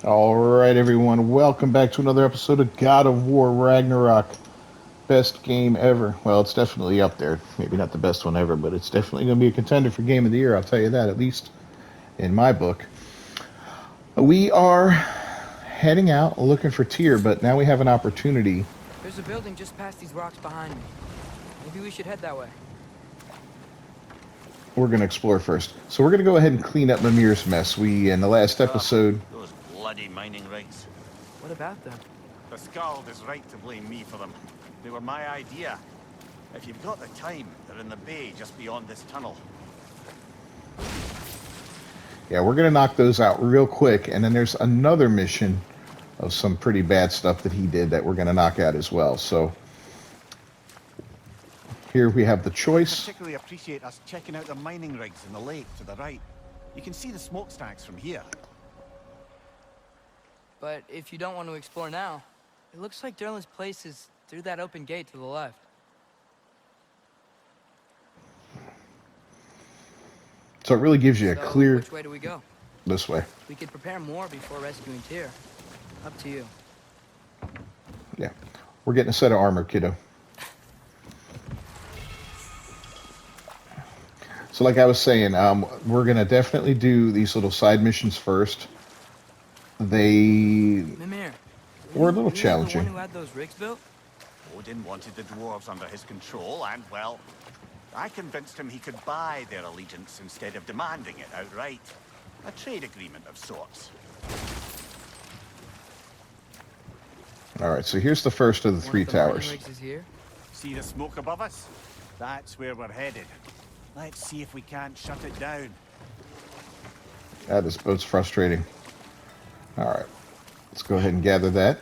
All right, everyone. Welcome back to another episode of God of War Ragnarok. Best game ever. Well, it's definitely up there. Maybe not the best one ever, but it's definitely going to be a contender for Game of the Year. I'll tell you that, at least in my book. We are heading out looking for Tyr, but now we have an opportunity. There's a building just past these rocks behind me. Maybe we should head that way. We're going to explore first. So we're going to go ahead and clean up Mimir's mess. We, in the last episode... Those bloody mining rigs. What about them? The Skald is right to blame me for them. They were my idea. If you've got the time, they're in the bay just beyond this tunnel. Yeah, we're going to knock those out real quick, and then there's another mission of some pretty bad stuff that he did that we're going to knock out as well. So here we have the choice. I particularly appreciate us checking out the mining rigs in the lake to the right. You can see the smokestacks from here. But if you don't want to explore now, it looks like Derlin's place is through that open gate to the left. So it really gives you a So, clear... which way do we go? This way. We could prepare more before rescuing Tyr. Up to you. Yeah. We're getting a set of armor, kiddo. So like I was saying, we're going to definitely do these little side missions first. They Mimir, were a little you challenging. the one who had those rigs built? Odin wanted the dwarves under his control, and, well, I convinced him he could buy their allegiance instead of demanding it outright. A trade agreement of sorts. All right, so here's the first of the three One of the mining towers. rigs is here. See the smoke above us? That's where we're headed. Let's see if we can't shut it down. This boat's frustrating. All right, let's go ahead and gather that.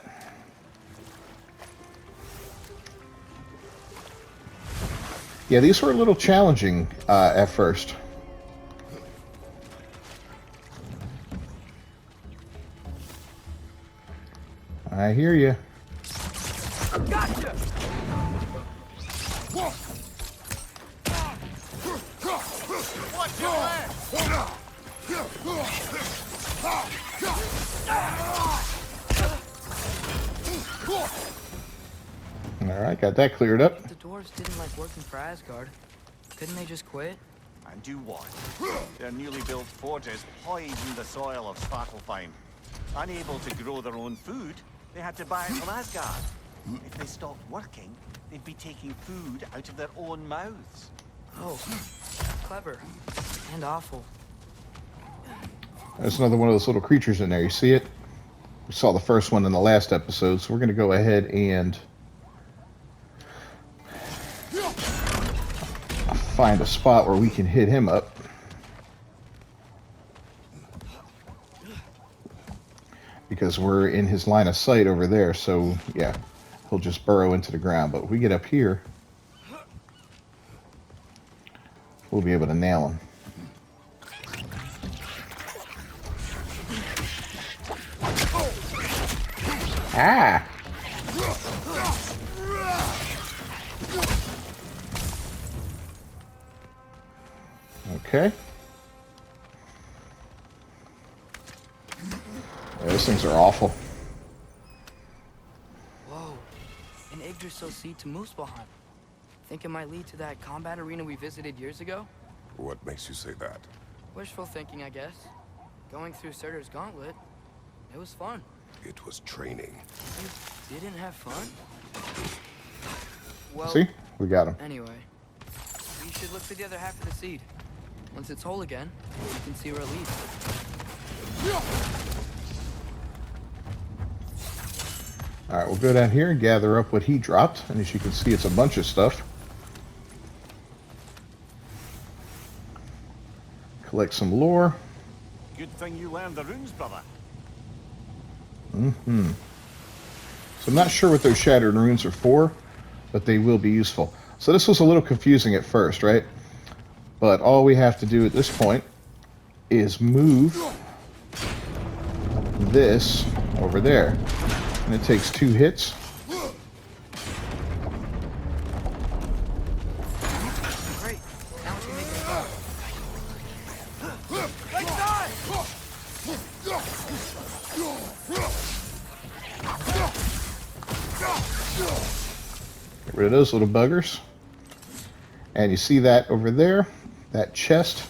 Yeah, these were a little challenging at first. I hear you. Gotcha! Watch your left! All right, got that cleared up. If the dwarves didn't like working for Asgard, couldn't they just quit? And do what? Their newly built forges poisoned the soil of Svartalfheim. Unable to grow their own food, they had to buy it from Asgard. If they stopped working, they'd be taking food out of their own mouths. Oh, clever. And awful. There's another one of those little creatures in there. You see it? We saw the first one in the last episode, so we're going to go ahead and find a spot where we can hit him up. Because we're in his line of sight over there, so yeah, he'll just burrow into the ground. But if we get up here, we'll be able to nail him. Ah! Okay. Yeah, those things are awful. Whoa. An Yggdrasil seed to Muspelheim. Think it might lead to that combat arena we visited years ago? What makes you say that? Wishful thinking, I guess. Going through Surtur's gauntlet, it was fun. It was training. You didn't have fun? Well, See? We got him. anyway. You should look for the other half of the seed. Once it's whole again, you can see where it leads. All right, we'll go down here and gather up what he dropped. And as you can see, it's a bunch of stuff. Collect some lore. Good thing you learned the runes, brother. Mm-hmm. So I'm not sure what those shattered runes are for, but they will be useful. So this was a little confusing at first, right? But all we have to do at this point is move this over there. And it takes 2 hits. Great. Now we can make it go. rid of those little buggers. And you see that over there, that chest.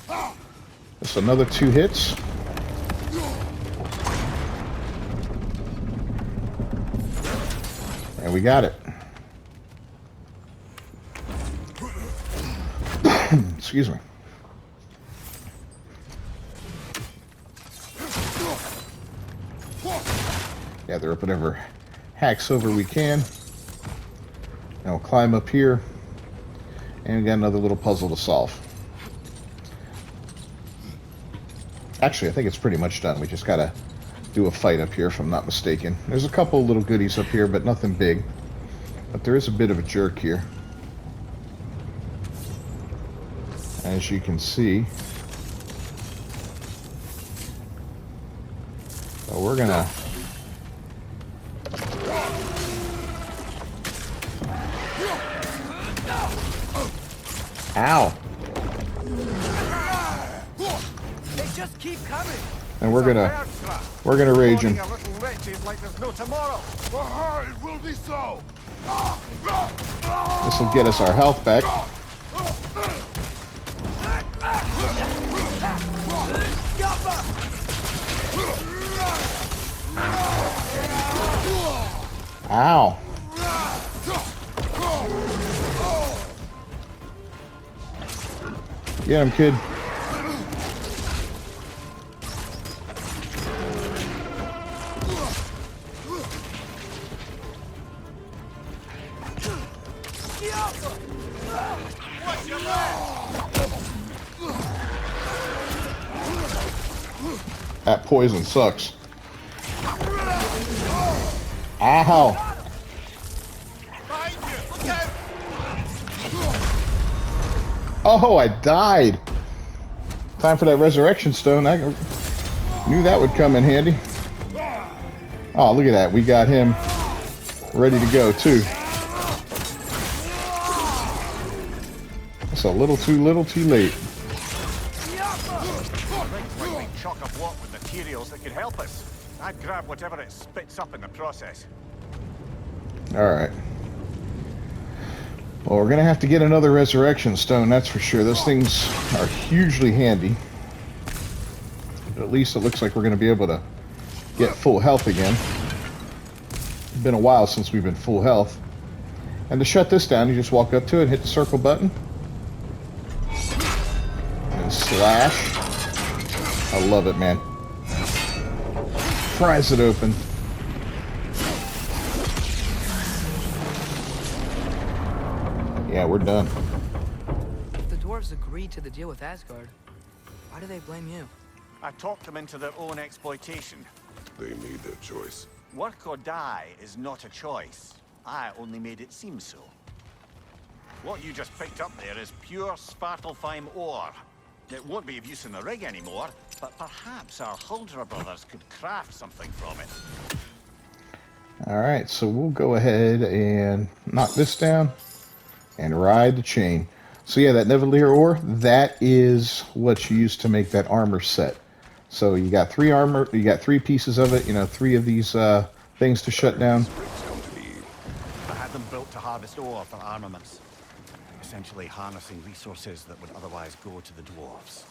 Just another 2 hits. And we got it. Excuse me. Gather up whatever hack silver we can. Now we'll climb up here. And we got another little puzzle to solve. Actually, I think it's pretty much done. We just gotta do a fight up here, if I'm not mistaken. There's a couple little goodies up here, but nothing big. But there is a bit of a jerk here. As you can see. So we're gonna... Ow! They just keep coming. And we're gonna rage him. Like there's no tomorrow. It will be so. This will get us our health back. Ow! Get him, kid. That poison sucks. Ow! Oh, I died. Time for that resurrection stone. I knew that would come in handy. Oh, look at that. We got him ready to go, too. That's a little too late. Like chock a block with materials that could help us. I'd grab whatever it spits up in the process. Alright. Well, we're going to have to get another resurrection stone, that's for sure. Those things are hugely handy. But at least it looks like we're going to be able to get full health again. It's been a while since we've been full health. And to shut this down, you just walk up to it, hit the circle button. And slash. I love it, man. Pries it open. Yeah, we're done. If the dwarves agreed to the deal with Asgard, why do they blame you? I talked them into their own exploitation. They made their choice. Work or die is not a choice. I only made it seem so. What you just picked up there is pure Svartalfheim ore. It won't be of use in the rig anymore, but perhaps our Huldra brothers could craft something from it. Alright, so we'll go ahead and knock this down and ride the chain. So yeah, that Nivellir ore, that is what you use to make that armor set. So you got 3 armor, you got 3 pieces of it, you know, 3 of these things to shut down. I had them built to harvest ore for armaments. Essentially harnessing resources that would otherwise go to the dwarves.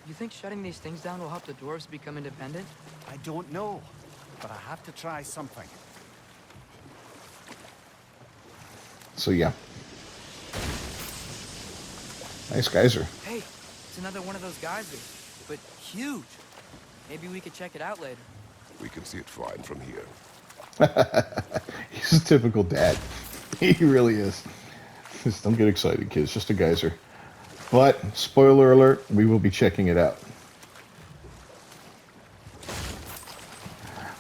You think shutting these things down will help the dwarves become independent? I don't know, but I have to try something. So yeah. Nice geyser. Hey, it's another one of those geysers, but huge. Maybe we could check it out later. We can see it fine from here. He's a typical dad. He really is. Just don't get excited, kids. Just a geyser. But, spoiler alert, we will be checking it out.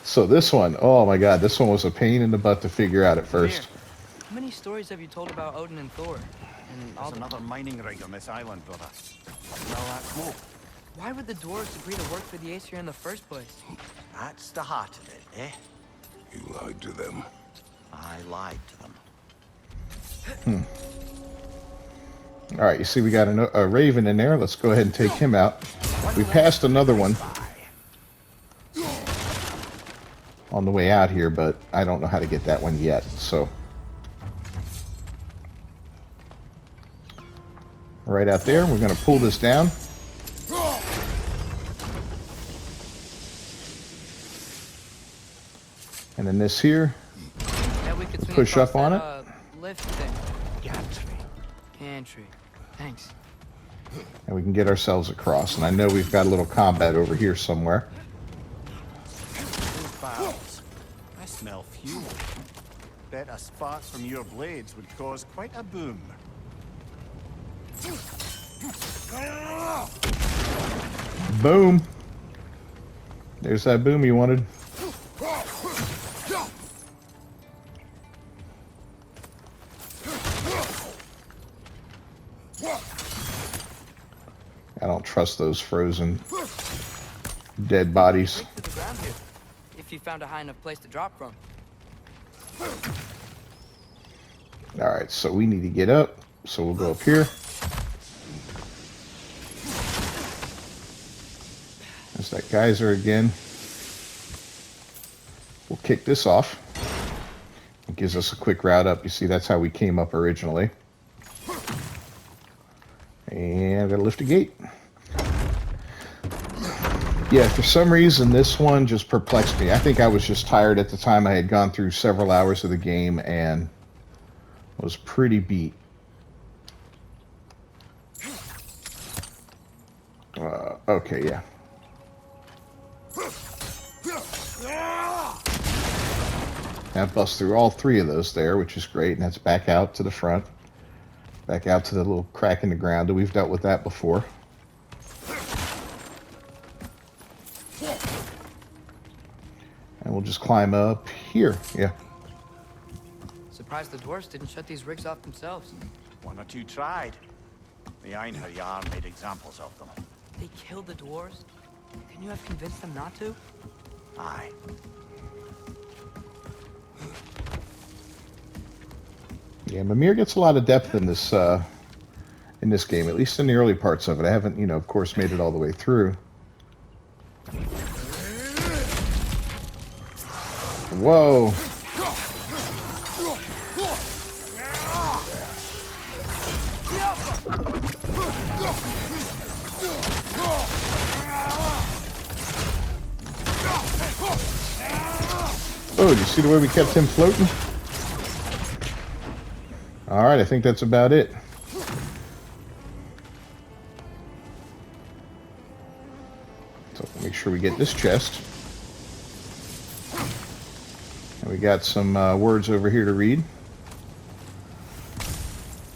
So this one, oh my god, this one was a pain in the butt to figure out at first. How many stories have you told about Odin and Thor? And all There's another mining rig on this island, brother. Smell that smoke? Why would the dwarves agree to work for the Aesir in the first place? That's the heart of it, eh? You lied to them. I lied to them. Alright, you see we got a raven in there. Let's go ahead and take him out. We passed another one on the way out here, but I don't know how to get that one yet, so right out there. We're going to pull this down. And then this here, Yeah, we could swing push across up on that, lift thing. Gantry. Thanks. and we can get ourselves across. And I know we've got a little combat over here somewhere. Fouls. I smell fuel. Bet a spark from your blades would cause quite a boom. Boom. There's that boom you wanted. I don't trust those frozen dead bodies. Right to the ground here. If you found a high enough place to drop from. Alright, so we need to get up. So we'll go up here. There's that geyser again. We'll kick this off. It gives us a quick route up. You see, that's how we came up originally. And I gotta lift a gate. Yeah, for some reason, this one just perplexed me. I think I was just tired at the time. I had gone through several hours of the game and was pretty beat. Okay, yeah. That busts through all three of those there, which is great. And that's back out to the front. Back out to the little crack in the ground. We've dealt with that before. And we'll just climb up here. Yeah. Surprised the dwarves didn't shut these rigs off themselves. One or two tried. The Einherjar made examples of them. They killed the dwarves? Can you have convinced them not to? Aye. Yeah, Mimir gets a lot of depth in this game, at least in the early parts of it. I haven't, of course, made it all the way through. Whoa. Oh, do you see the way we kept him floating? Alright, I think that's about it. So make sure we get this chest. And we got some words over here to read.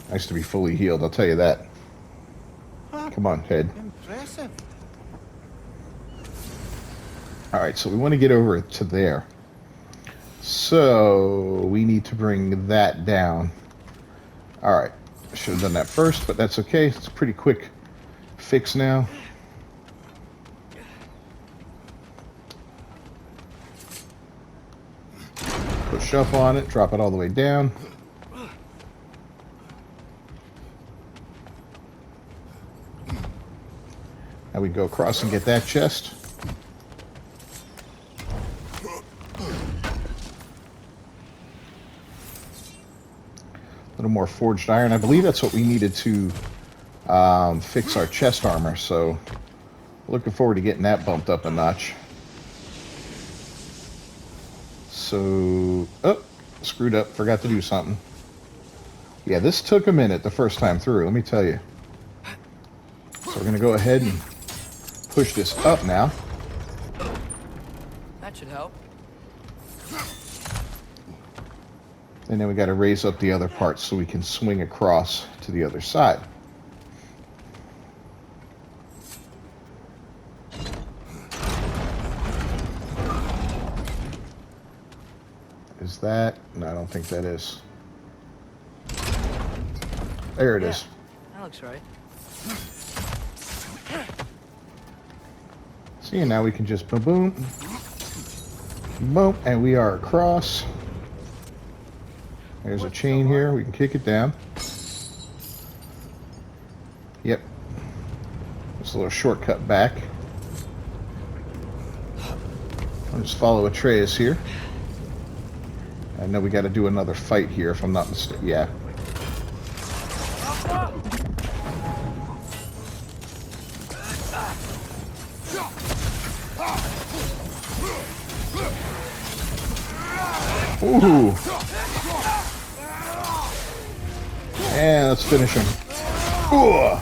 Nice to be fully healed, I'll tell you that. Come on, head. Impressive. Alright, so we want to get over to there. So we need to bring that down. Alright, I should have done that first, but that's okay. It's a pretty quick fix now. Push up on it, drop it all the way down. Now we go across and get that chest. A little more forged iron. I believe that's what we needed to fix our chest armor, so looking forward to getting that bumped up a notch. So, oh, screwed up, forgot to do something. Yeah, this took a minute the first time through, let me tell you. So we're going to go ahead and push this up now. That should help. And then we got to raise up the other parts so we can swing across to the other side. Is that? No, I don't think that is. There it is. That looks right. See, and now we can just boom, boom, boom, and we are across. There's a chain here. We can kick it down. Yep. Just a little shortcut back. I'll just follow Atreus here. I know we got to do another fight here, if I'm not mistaken. Yeah. Ooh. And let's finish him. Ooh.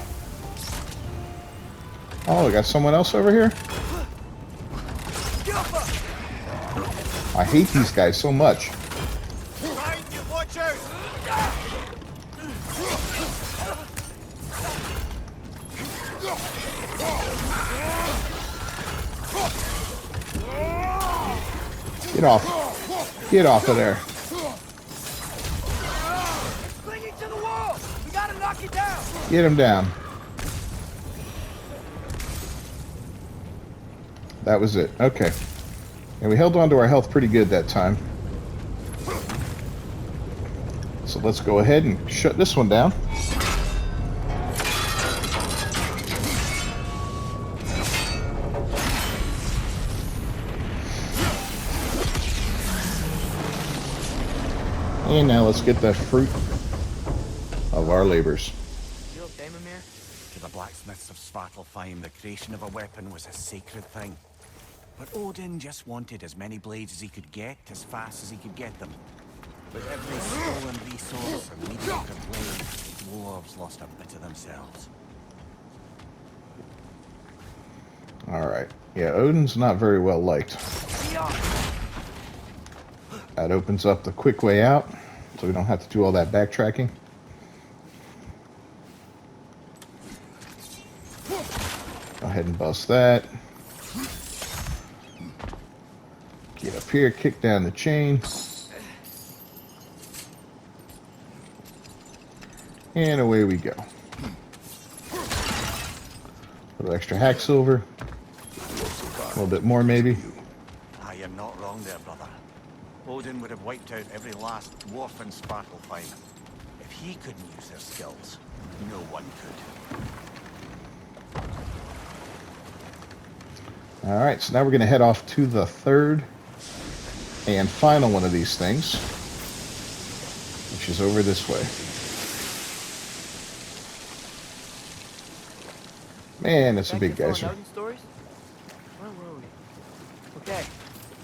Oh, we got someone else over here? I hate these guys so much. Watch out! Get off. Get off of there. Clinging to the wall! We gotta knock it down! Get him down. That was it. Okay. And we held on to our health pretty good that time. So let's go ahead and shut this one down. And now let's get the fruit of our labors. You okay, Mimir? To the blacksmiths of Svartalfheim, the creation of a weapon was a sacred thing. But Odin just wanted as many blades as he could get, as fast as he could get them. With every stolen resource and mediocre blade, the dwarves lost a bit of themselves. Alright. Yeah, Odin's not very well liked. That opens up the quick way out, so we don't have to do all that backtracking. Go ahead and bust that. Get up here, kick down the chain. And away we go. A little extra hack silver. A little bit more maybe. Ah, you're not wrong there, brother. Odin would have wiped out every last dwarf in Svartalfheim. If he couldn't use their skills, no one could. Alright, so now we're going to head off to the third and final one of these things, which is over this way. Man, that's a big geyser. Odin stories? Where were we? Okay,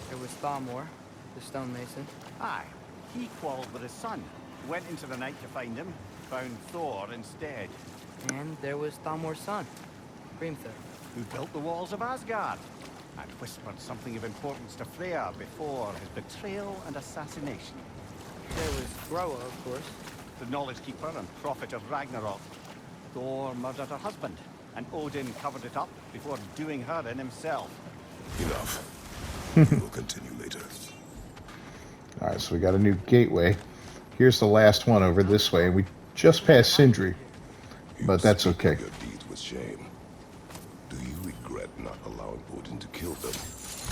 there was Thamor, the stonemason. Aye, he quarreled with his son. Went into the night to find him, found Thor instead. And there was Thamor's son, Grimthur. Who built the walls of Asgard and whispered something of importance to Freya before his betrayal and assassination. There was Groa, of course. The knowledge keeper and prophet of Ragnarok. Thor murdered her husband, and Odin covered it up before doing her in himself. Enough. We'll continue later. Alright, so we got a new gateway. Here's the last one over this way. We just passed Sindri, but that's okay. Your deeds with shame. Do you regret not allowing Odin to kill them?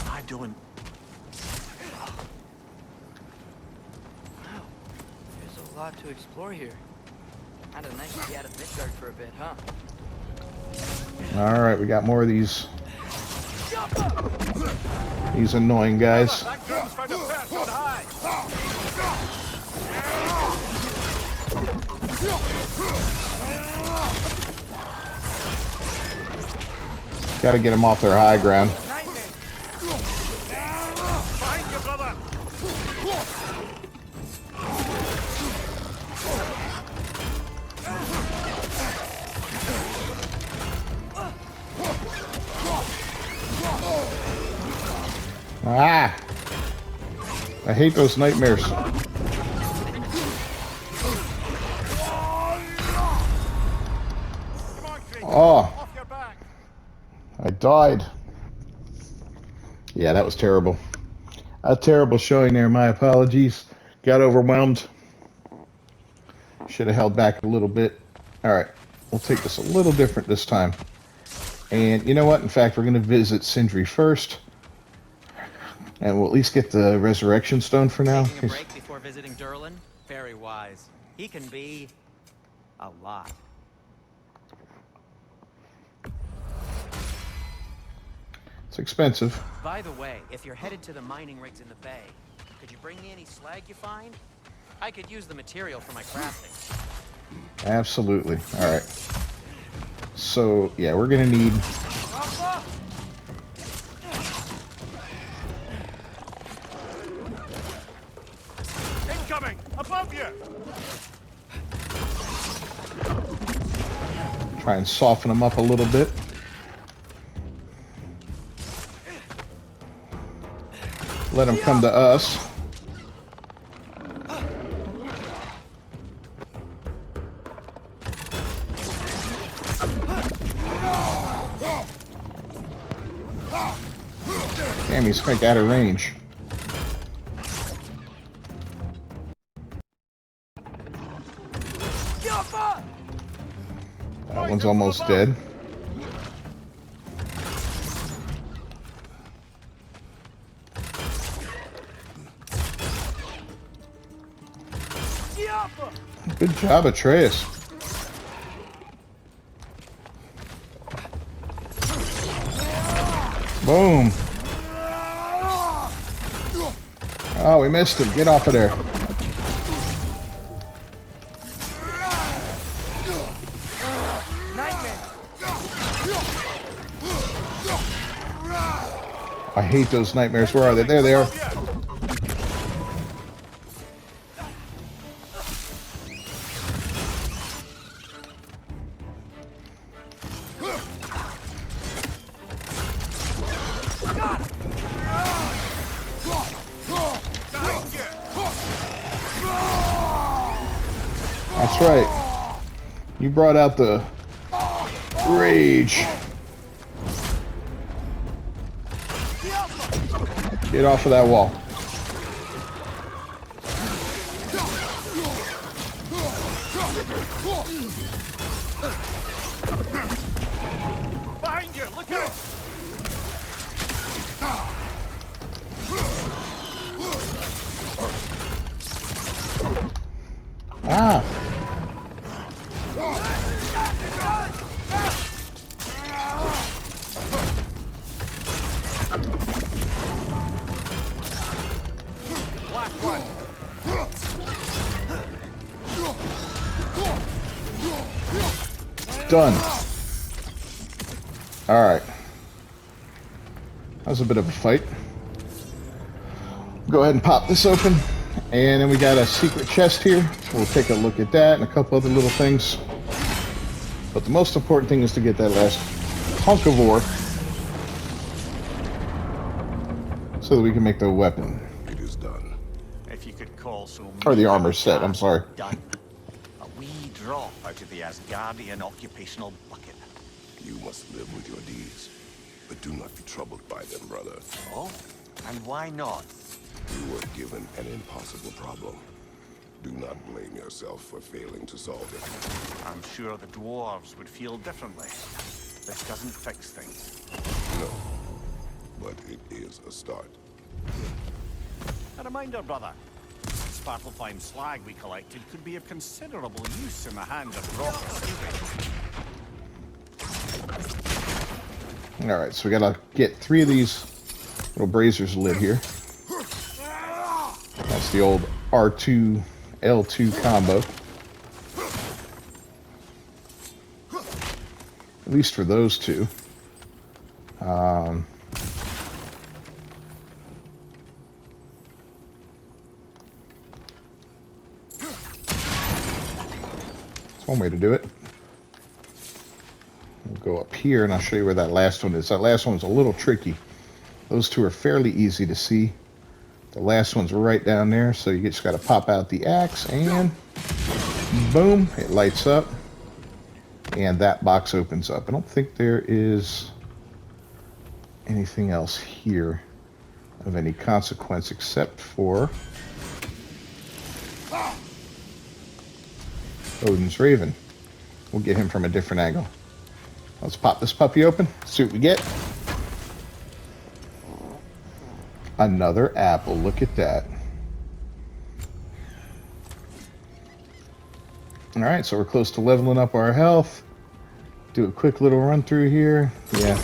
I don't... Wow, there's a lot to explore here. Kinda nice to be out of Midgard for a bit, huh? Alright, we got more of these annoying guys. That girl's found a perch on high! Gotta get them off their high ground. Find your brother! Ah! I hate those nightmares. Oh, Off your back! I died. Yeah, that was terrible. A terrible showing there. My apologies. Got overwhelmed. Should have held back a little bit. All right, we'll take this a little different this time. And you know what? In fact, we're going to visit Sindri first. And we'll at least get the resurrection stone for now. Taking a break before visiting Durlin? Very wise. He can be a lot. It's expensive. By the way, if you're headed to the mining rigs in the bay, could you bring me any slag you find? I could use the material for my crafting. Absolutely. All right. So, yeah, we're going to need... Try and soften them up a little bit. Let them come to us. Damn, he's like out of range. That one's almost dead. Good job, Atreus. Boom. Oh, we missed him. Get off of there. I hate those nightmares. Where are they? There they are. That's right. You brought out the rage. Get off of that wall. Behind you, look out! Ah. Done. Alright. That was a bit of a fight. Go ahead and pop this open. And then we got a secret chest here. We'll take a look at that and a couple other little things. But the most important thing is to get that last hunk of ore so that we can make the weapon. It is done. If you could call so. Or the armor set, I'm sorry. Done. A wee drop out of the Asgardian occupational bucket. You must live with your deeds. But do not be troubled by them, brother. Oh? And why not? You were given an impossible problem. Do not blame yourself for failing to solve it. I'm sure the dwarves would feel differently. This doesn't fix things. No. But it is a start. A reminder, brother. Sparklefine slag we collected could be of considerable use in the hands of rock stupid. Alright, so we gotta get 3 of these little braziers lit here. That's the old R2 L2 combo. At least for those two. That's one way to do it. We'll go up here and I'll show you where that last one is. That last one's a little tricky. Those two are fairly easy to see. The last one's right down there, so you just got to pop out the axe and boom, it lights up and that box opens up. I don't think there is anything else here of any consequence except for Odin's Raven. We'll get him from a different angle. Let's pop this puppy open, see what we get. Another apple, look at that. Alright, so we're close to leveling up our health. Do a quick little run through here. Yeah,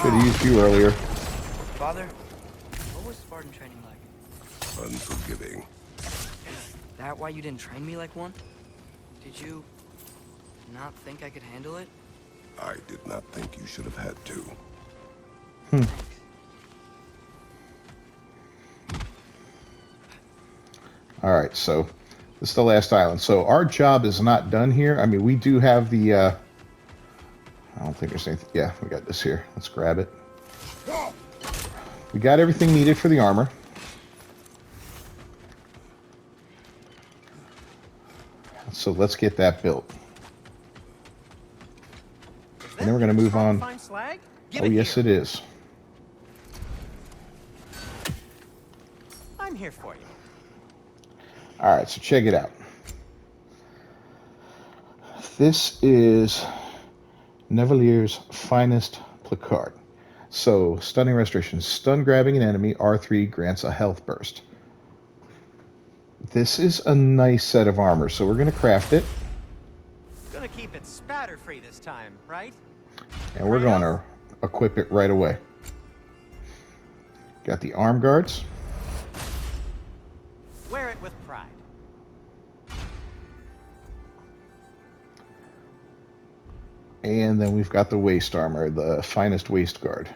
should have used you earlier. Father, what was Spartan training like? Unforgiving. Is that why you didn't train me like one? Did you not think I could handle it? I did not think you should have had to. Alright, so This is the last island. So our job is not done here. I mean, we do have the... I don't think there's anything... Yeah, we got this here. Let's grab it. We got everything needed for the armor. So let's get that built. And then we're going to move on. Oh, yes, it is. I'm here for you. All right, so check it out. This is Nevalier's finest placard. So, stunning restoration. Stun grabbing an enemy, R3 grants a health burst. This is a nice set of armor, so we're going to craft it. Gonna keep it spatter-free this time, right? And we're going to equip it right away. Got the arm guards. Wear it with pride. And then we've got the waist armor, the finest waist guard.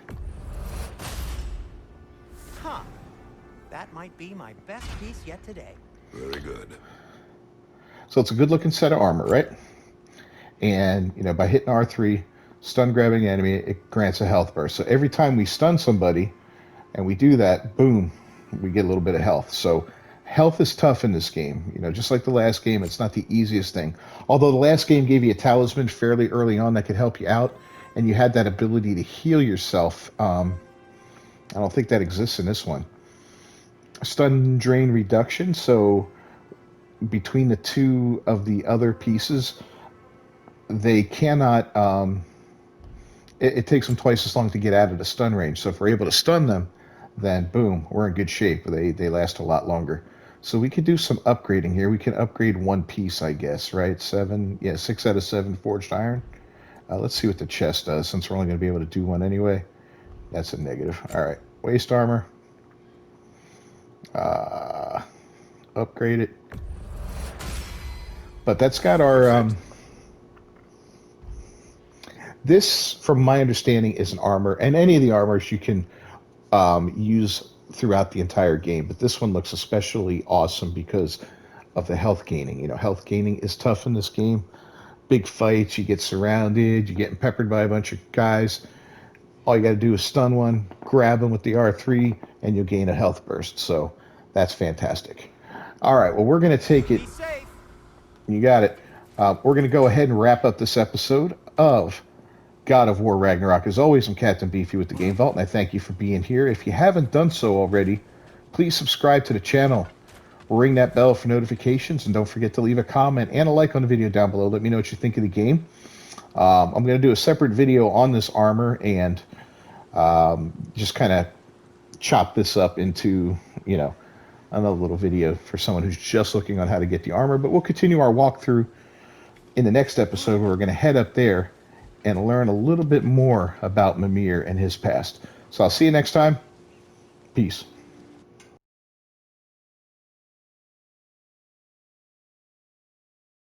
Huh. That might be my best piece yet today. Very good. So it's a good looking set of armor, right? And, you know, by hitting R3, stun grabbing enemy, it grants a health burst. So every time we stun somebody and we do that, boom, we get a little bit of health. So health is tough in this game. You know, just like the last game, it's not the easiest thing. Although the last game gave you a talisman fairly early on that could help you out, and you had that ability to heal yourself. I don't think that exists in this one. Stun drain reduction, so between the two of the other pieces, they cannot... it takes them twice as long to get out of the stun range. So if we're able to stun them, then boom, we're in good shape. They last a lot longer. So we could do some upgrading here. We can upgrade one piece, I guess, right? 6 out of 7 forged iron. Let's see what the chest does, since we're only going to be able to do one anyway. That's a negative. All right, waist armor. Upgrade it. But that's got our... this, from my understanding, is an armor. And any of the armors you can use throughout the entire game, but this one looks especially awesome because of the health gaining. You know, health gaining is tough in this game. Big fights, you get surrounded, you're getting peppered by a bunch of guys. All you got to do is stun one, grab them with the R3, and you'll gain a health burst. So that's fantastic. All right, well, we're going to take it. Be safe. You got it. We're going to go ahead and wrap up this episode of God of War Ragnarok. As always, I'm Captain Beefy with the Game Vault, and I thank you for being here. If you haven't done so already, please subscribe to the channel, ring that bell for notifications, and don't forget to leave a comment and a like on the video down below. Let me know what you think of the game. I'm going to do a separate video on this armor and just kind of chop this up into, you know, another little video for someone who's just looking on how to get the armor. But we'll continue our walkthrough in the next episode, where we're going to head up there and learn a little bit more about Mimir and his past. So I'll see you next time. Peace.